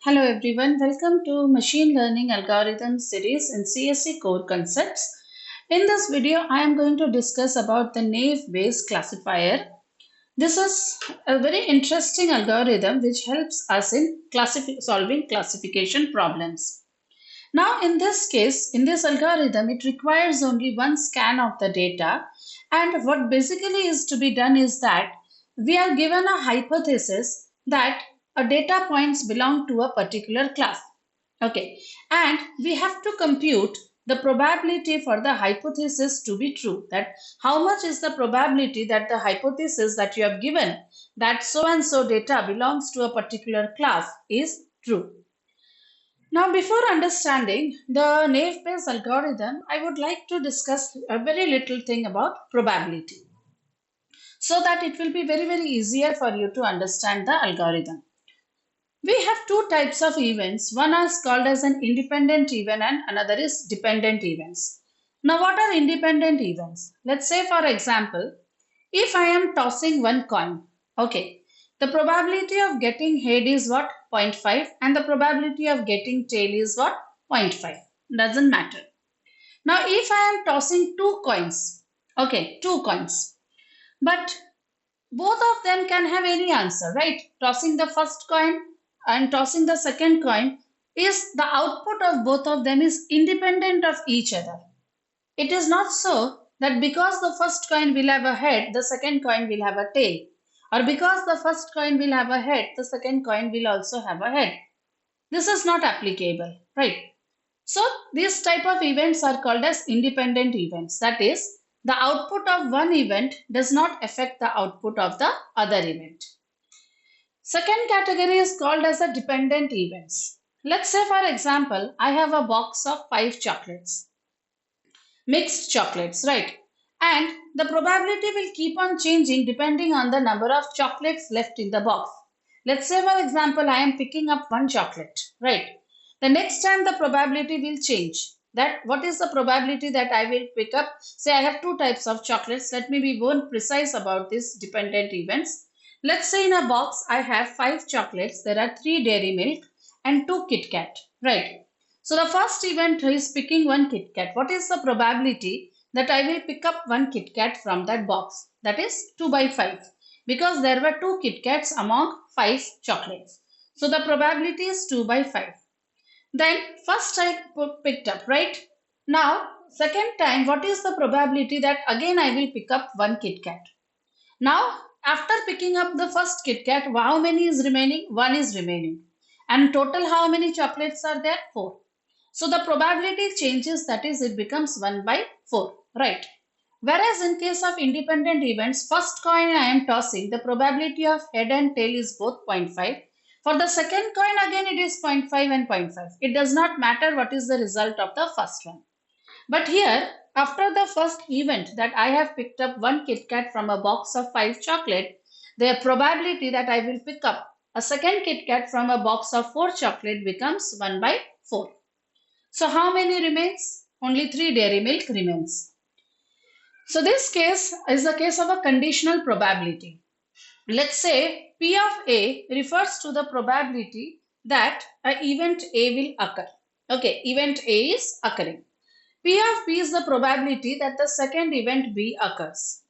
Hello everyone, welcome to Machine Learning Algorithm series in CSE Core Concepts. In this video, I am going to discuss about the naive Bayes classifier. This is a very interesting algorithm which helps us in solving classification problems. Now in this case, in this algorithm, it requires only one scan of the data, and what basically is to be done is that we are given a hypothesis that a data points belong to a particular class. Okay, and we have to compute the probability for the hypothesis to be true. That how much is the probability that the hypothesis that you have given that so and so data belongs to a particular class is true. Now, before understanding the naive Bayes algorithm, I would like to discuss a very little thing about probability so that it will be very easier for you to understand the algorithm. We have two types of events. One is called as an independent event and another is dependent events. Now, what are independent events? Let's say, for example, if I am tossing one coin, okay, the probability of getting head is what? 0.5 and the probability of getting tail is what? 0.5. Doesn't matter. Now, if I am tossing two coins, okay, two coins, but both of them can have any answer, right? Tossing the first coin and tossing the second coin is the output of both of them is independent of each other. It is not so that because the first coin will have a head, the second coin will have a tail. Or because the first coin will have a head, the second coin will also have a head. This is not applicable, right? So these type of events are called as independent events. That is, the output of one event does not affect the output of the other event. Second category is called as a dependent events. Let's say, for example, I have a box of 5 chocolates, mixed chocolates, right? And the probability will keep on changing depending on the number of chocolates left in the box. Let's say, for example, I am picking up one chocolate, right? The next time the probability will change. That what is the probability that I will pick up? Say I have two types of chocolates. Let me be more precise about these dependent events. Let's say in a box I have 5 chocolates. There are 3 Dairy Milk and 2 Kit Kat, right? So the first event is picking one Kit Kat. What is the probability that I will pick up one Kit Kat from that box? That is 2 by 5 because there were 2 Kit Kats among 5 chocolates. So the probability is 2 by 5. Then first I picked up, right? Now second time, what is the probability that again I will pick up one Kit Kat? Now after picking up the first Kit Kat, how many is remaining? One is remaining. And total how many chocolates are there? 4. So the probability changes, that is it becomes 1 by 4, right? Whereas in case of independent events, first coin I am tossing, the probability of head and tail is both 0.5. For the second coin again it is 0.5 and 0.5. It does not matter what is the result of the first one. But here, after the first event that I have picked up one Kit Kat from a box of 5 chocolate, the probability that I will pick up a second Kit Kat from a box of 4 chocolate becomes 1 by 4. So how many remains? Only 3 Dairy Milk remains. So this case is a case of a conditional probability. Let's say P of A refers to the probability that an event A will occur. Okay, event A is occurring. P of B is the probability that the second event B occurs.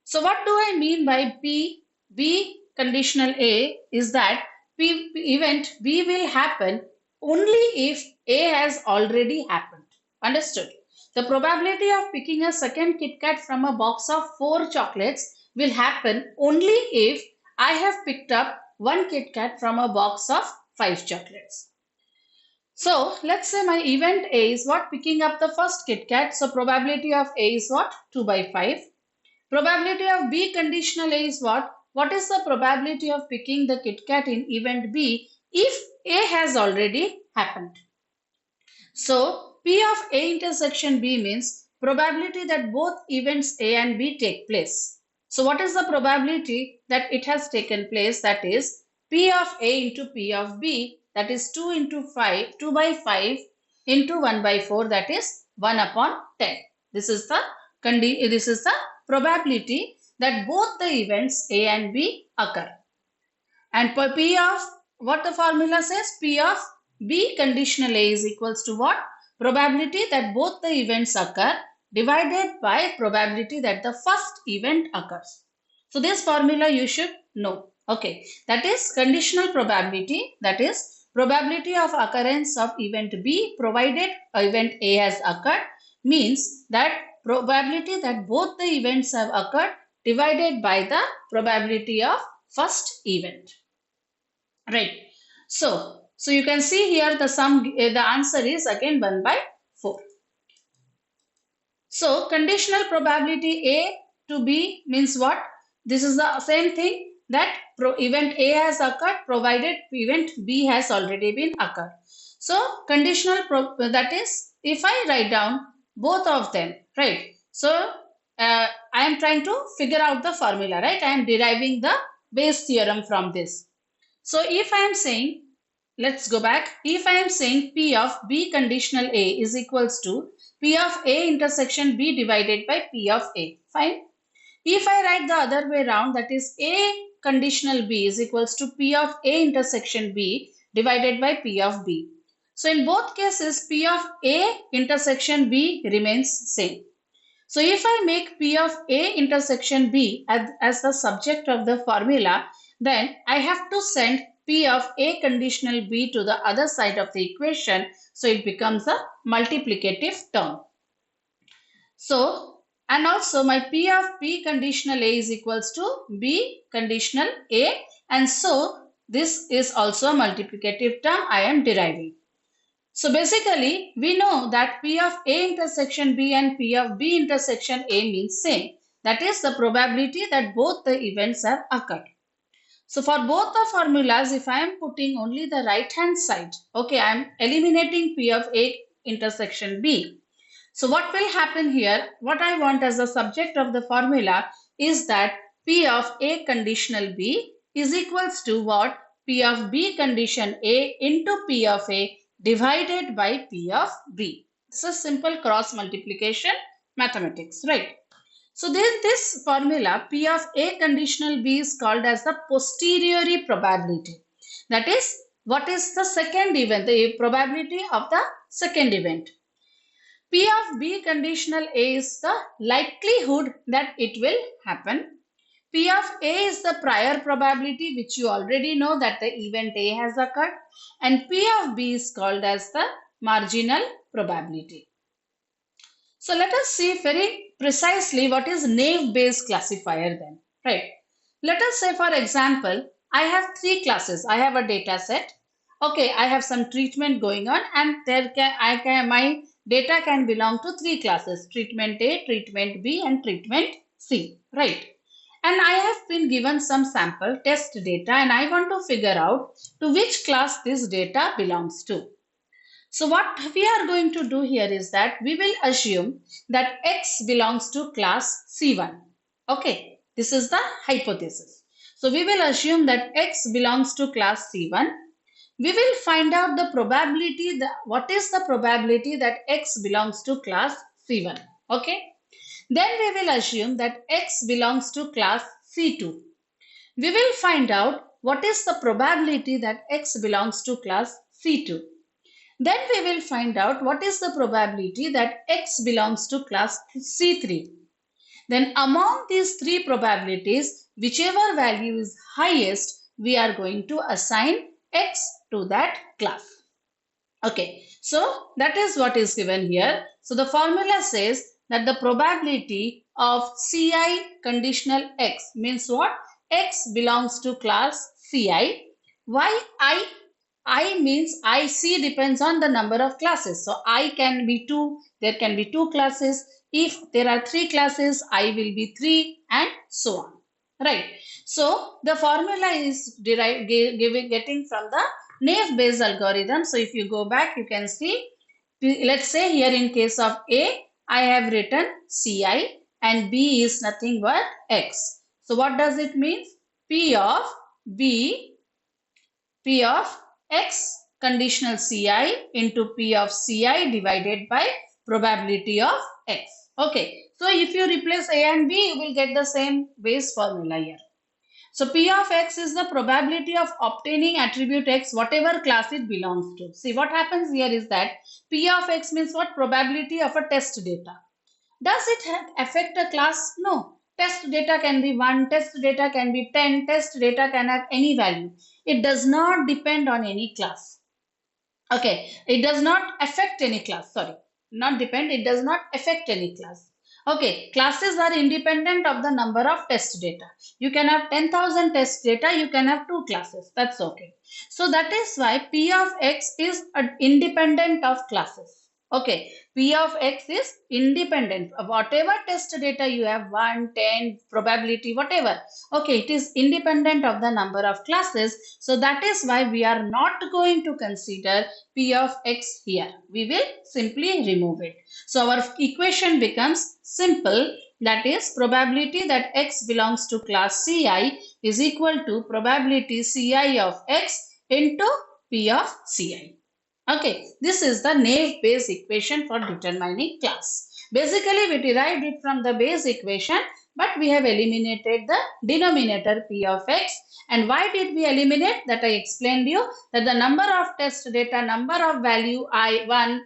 So what do I mean by P? B conditional A is that P event B will happen only if A has already happened. Understood? The probability of picking a second Kit Kat from a box of 4 chocolates will happen only if I have picked up one Kit Kat from a box of 5 chocolates. So let's say my event A is what? Picking up the first Kit Kat. So probability of A is what? 2 by 5. Probability of B conditional A is what? What is the probability of picking the Kit Kat in event B if A has already happened? So P of A intersection B means probability that both events A and B take place. So what is the probability that it has taken place? That is P of A into P of B, that is 2 into 5, 2 by 5 into 1 by 4, that is 1 upon 10. This is the probability that both the events A and B occur. And for P of what the formula says, P of B conditional A is equals to what? Probability that both the events occur divided by probability that the first event occurs. So this formula you should know. Okay, that is conditional probability, that is probability of occurrence of event B provided event A has occurred, means that probability that both the events have occurred divided by the probability of first event. Right. So you can see here the answer is again 1 by 4. So conditional probability A to B means what? This is the same thing, that event A has occurred provided event B has already been occurred. So conditional that is, if I write down both of them, right? So I am trying to figure out the formula, right? I am deriving the Bayes theorem from this. So if I am saying, let's go back. If I am saying P of B conditional A is equals to P of A intersection B divided by P of A. Fine. If I write the other way around, that is A conditional B is equals to P of A intersection B divided by P of B. So in both cases, P of A intersection B remains same. So if I make P of A intersection B as the subject of the formula, then I have to send P of A conditional B to the other side of the equation. So it becomes a multiplicative term. So, and also my P of B conditional A is equals to B conditional A. And so this is also a multiplicative term I am deriving. So basically, we know that P of A intersection B and P of B intersection A means same. That is the probability that both the events have occurred. So for both the formulas, if I am putting only the right hand side, okay, I am eliminating P of A intersection B. So what will happen here? What I want as the subject of the formula is that P of A conditional B is equals to what? P of B condition A into P of A divided by P of B. This is simple cross multiplication mathematics, right? So this formula P of A conditional B is called as the posteriori probability. That is, what is the second event, the probability of the second event. P of B conditional A is the likelihood that it will happen. P of A is the prior probability, which you already know that the event A has occurred, and P of B is called as the marginal probability. So let us see very precisely what is naive-Bayes classifier then, right? Let us say, for example, I have three classes. I have a data set. Okay, I have some treatment going on, and my data can belong to three classes: treatment A, treatment B, and treatment C, right? And I have been given some sample test data, and I want to figure out to which class this data belongs to. So what we are going to do here is that we will assume that X belongs to class C1. Okay, this is the hypothesis. So we will assume that X belongs to class C1. We will find out the probability, what is the probability that X belongs to class C1. Okay. Then we will assume that X belongs to class C2. We will find out what is the probability that X belongs to class C2. Then we will find out what is the probability that X belongs to class C3. Then among these three probabilities, whichever value is highest, we are going to assign X to that class. Okay, so that is what is given here. So the formula says that the probability of Ci conditional X means what? X belongs to class Ci. Why I? I means IC depends on the number of classes. So I can be 2, there can be 2 classes. If there are 3 classes, I will be 3 and so on. Right. So the formula is getting from the naive-Bayes algorithm. So if you go back, you can see, let's say here in case of A, I have written Ci and B is nothing but X. So what does it mean? P of X conditional Ci into P of Ci divided by probability of X. Okay. So if you replace A and B, you will get the same Bayes formula here. So P of X is the probability of obtaining attribute X, whatever class it belongs to. See, what happens here is that P of X means what? Probability of a test data. Does it affect a class? No. Test data can be 1, test data can be 10, test data can have any value. It does not depend on any class. Okay, it does not affect any class. Sorry, not depend, it does not affect any class. Okay, classes are independent of the number of test data. You can have 10,000 test data, you can have two classes. That's okay. So that is why P of X is independent of classes. Okay, P of X is independent of whatever test data you have, 1, 10, probability, whatever. Okay, it is independent of the number of classes. So that is why we are not going to consider P of X here. We will simply remove it. So our equation becomes simple. That is, probability that X belongs to class Ci is equal to probability Ci of X into P of Ci. Okay, this is the naive Bayes equation for determining class. Basically, we derived it from the Bayes equation, but we have eliminated the denominator P of X. And why did we eliminate? That I explained you, that the number of test data, number of value I1,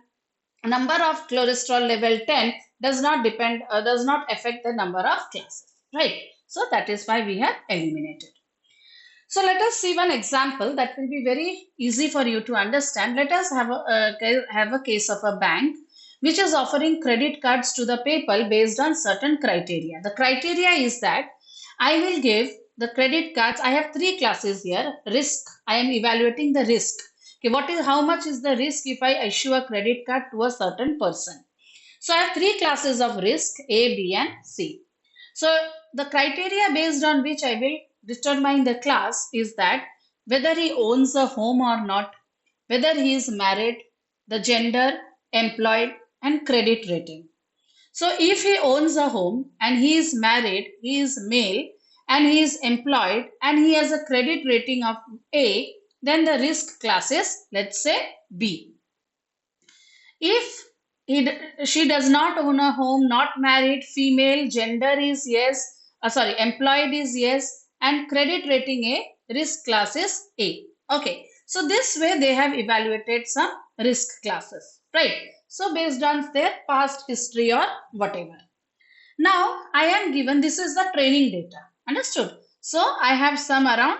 number of cholesterol level 10 does not affect the number of classes, right? So that is why we have eliminated. So let us see one example that will be very easy for you to understand. Let us have a case of a bank which is offering credit cards to the people based on certain criteria. The criteria is that I will give the credit cards. I have three classes here. Risk. I am evaluating the risk. Okay, how much is the risk if I issue a credit card to a certain person? So I have three classes of risk, A, B, and C. So the criteria based on which I will determine the class is that whether he owns a home or not, whether he is married, the gender, employed, and credit rating. So if he owns a home and he is married, he is male, and he is employed, and he has a credit rating of A, then the risk class is, let's say, B. If she does not own a home, not married, female, gender is yes, employed is yes, and credit rating A, risk class is A. Okay, so this way they have evaluated some risk classes, right? So based on their past history or whatever. Now I am given, this is the training data, understood? So I have some around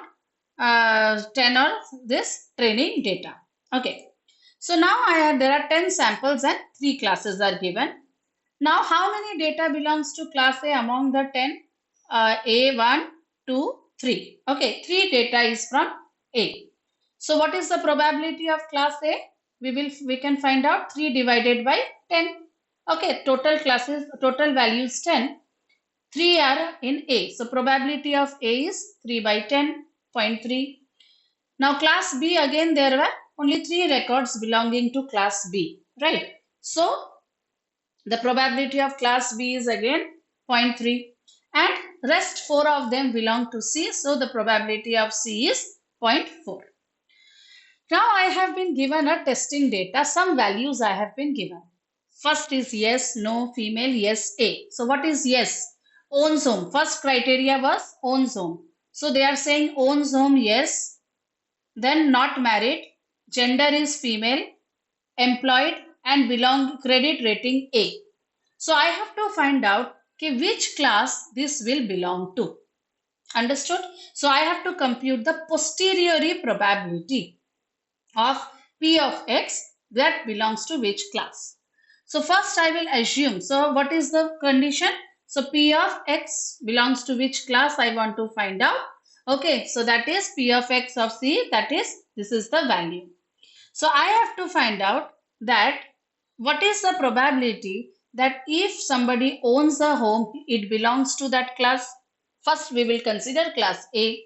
10 or this training data. Okay. So now there are 10 samples and 3 classes are given. Now how many data belongs to class A among the 10? A, 1, 2, 3. Okay, 3 data is from A. So what is the probability of class A? We can find out 3 divided by 10. Okay, total value is 10. 3 are in A. So probability of A is 3 by 10.3. Now class B, again there were only 3 records belonging to class B, right? So the probability of class B is again 0.3 and rest 4 of them belong to C. So the probability of C is 0.4. Now I have been given a testing data. Some values I have been given. First is yes, no, female, yes, A. So what is yes? Owns home. First criteria was owns home. So they are saying owns home, yes. Then not married, gender is female, employed, and credit rating A. So I have to find out which class this will belong to. Understood? So I have to compute the posteriori probability of P of X that belongs to which class. So first I will assume. So what is the condition? So P of X belongs to which class I want to find out. Okay, so that is P of X of C, this is the value. So I have to find out that what is the probability that if somebody owns a home, it belongs to that class. First we will consider class A,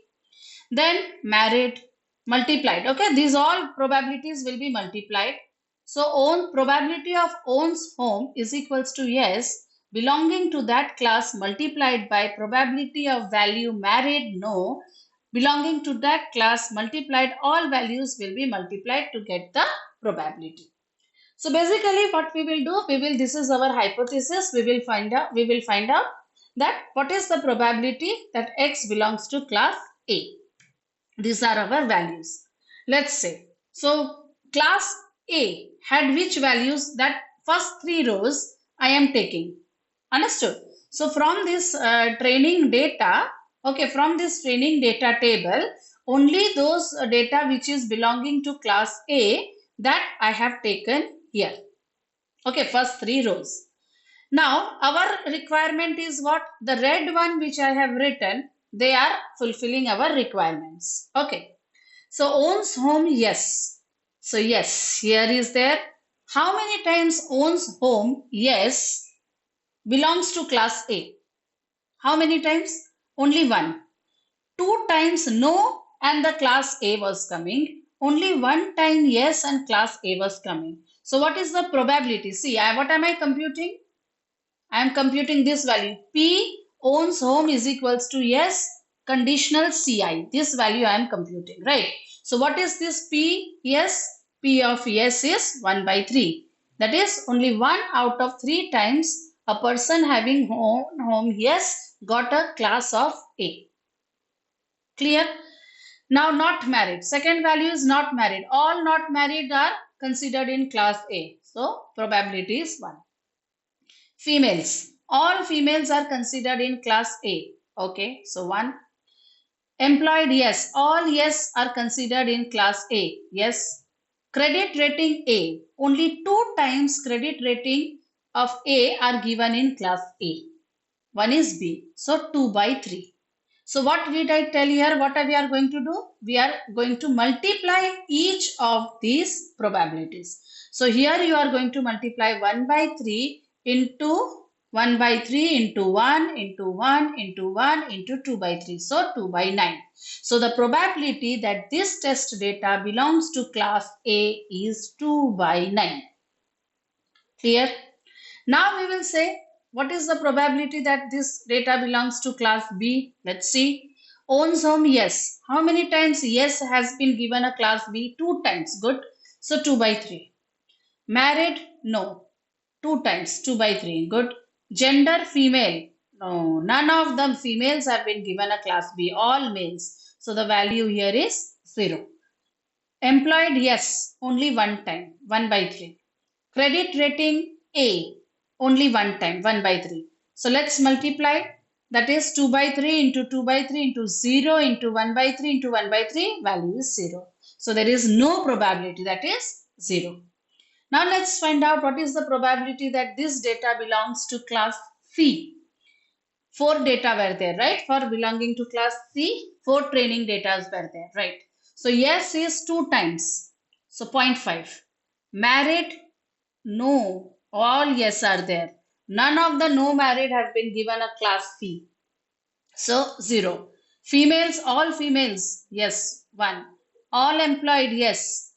then married, multiplied. Okay, these all probabilities will be multiplied. So probability of owns home is equals to yes, belonging to that class multiplied by probability of value married no, belonging to that class multiplied, all values will be multiplied to get the probability. So basically what we will do, this is our hypothesis, we will find out that what is the probability that X belongs to class A. These are our values. Let's say, so class A had which values? That first 3 rows I am taking. Understood? So from this training data, okay, from this training data table, only those data which is belonging to class A, that I have taken here. Okay, first 3 rows. Now our requirement is what? The red one which I have written, they are fulfilling our requirements. Okay. So owns home, yes. So yes, here is there. How many times owns home, yes, belongs to class A? How many times? Only one. 2 times no and the class A was coming. Only 1 time yes and class A was coming. So what is the probability? See, what am I computing? I am computing this value. P owns home is equals to yes conditional CI. This value I am computing, right? So what is this P? Yes, P of yes is 1 by 3. That is only 1 out of 3 times a person having home yes got a class of A. Clear? Now not married. Second value is not married. All not married are considered in class A. So probability is 1. Females. All females are considered in class A. Okay, so 1. Employed, yes. All yes are considered in class A. Yes. Credit rating A. Only 2 times credit rating of A are given in class A. One is B. So 2 by 3. So what did I tell here? What we are going to do? We are going to multiply each of these probabilities. So here you are going to multiply 1 by 3 into 1 by 3 into 1 into 1 into 1 into 2 by 3. So 2 by 9. So the probability that this test data belongs to class A is 2 by 9. Clear? Now we will say, what is the probability that this data belongs to class B? Let's see. Owns home, yes. How many times yes has been given a class B? 2 times. Good. So 2 by 3. Married? No. 2 times. 2 by 3. Good. Gender? Female? No. None of the females have been given a class B. All males. So the value here is 0. Employed? Yes. Only 1 time. 1 by 3. Credit rating? A. Only 1 time. 1 by 3. So let's multiply. That is 2 by 3 into 2 by 3 into 0 into 1 by 3 into 1 by 3. Value is 0. So there is no probability. That is 0. Now let's find out what is the probability that this data belongs to class C. 4 data were there, right? For belonging to class C, 4 training data were there, right? So yes is 2 times. So 0.5. Married? No. All yes are there. None of the no married have been given a class C. So 0. Females, all females, yes, 1. All employed, yes.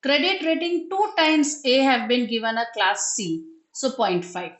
Credit rating 2 times A have been given a class C. So 0.5.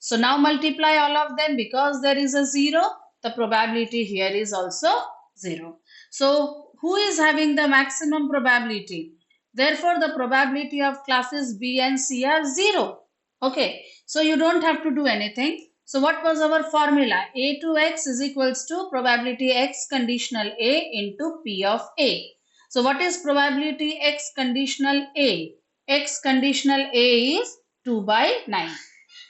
So now multiply all of them. Because there is a 0, the probability here is also 0. So who is having the maximum probability? Therefore, the probability of classes B and C are 0. Okay. So you don't have to do anything. So what was our formula? A to X is equals to probability X conditional A into P of A. So what is probability X conditional A? X conditional A is 2 by 9.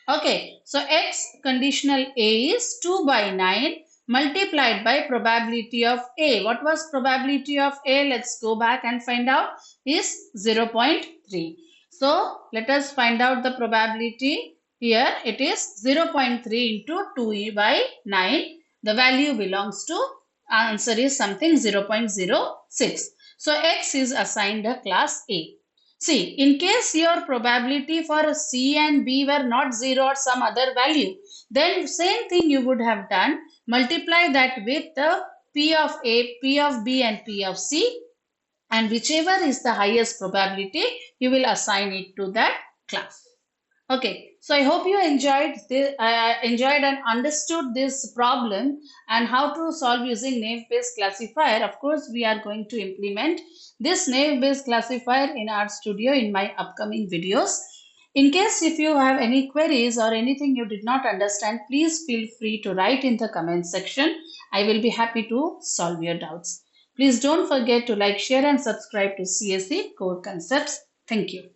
Okay, so X conditional A is 2 by 9 multiplied by probability of A. What was probability of A? Let's go back and find out. Is 0.3. So let us find out the probability. Here it is 0.3 into 2 by 9. The value belongs to, answer is something 0.06. So X is assigned a class A. See, in case your probability for C and B were not 0 or some other value, then same thing you would have done. Multiply that with the P of A, P of B and P of C, and whichever is the highest probability, you will assign it to that class. Okay, so I hope you enjoyed and understood this problem and how to solve using naive-Bayes classifier. Of course, we are going to implement this naive-Bayes classifier in our studio in my upcoming videos. In case if you have any queries or anything you did not understand, please feel free to write in the comment section. I will be happy to solve your doubts. Please don't forget to like, share and subscribe to CSE Core Concepts. Thank you.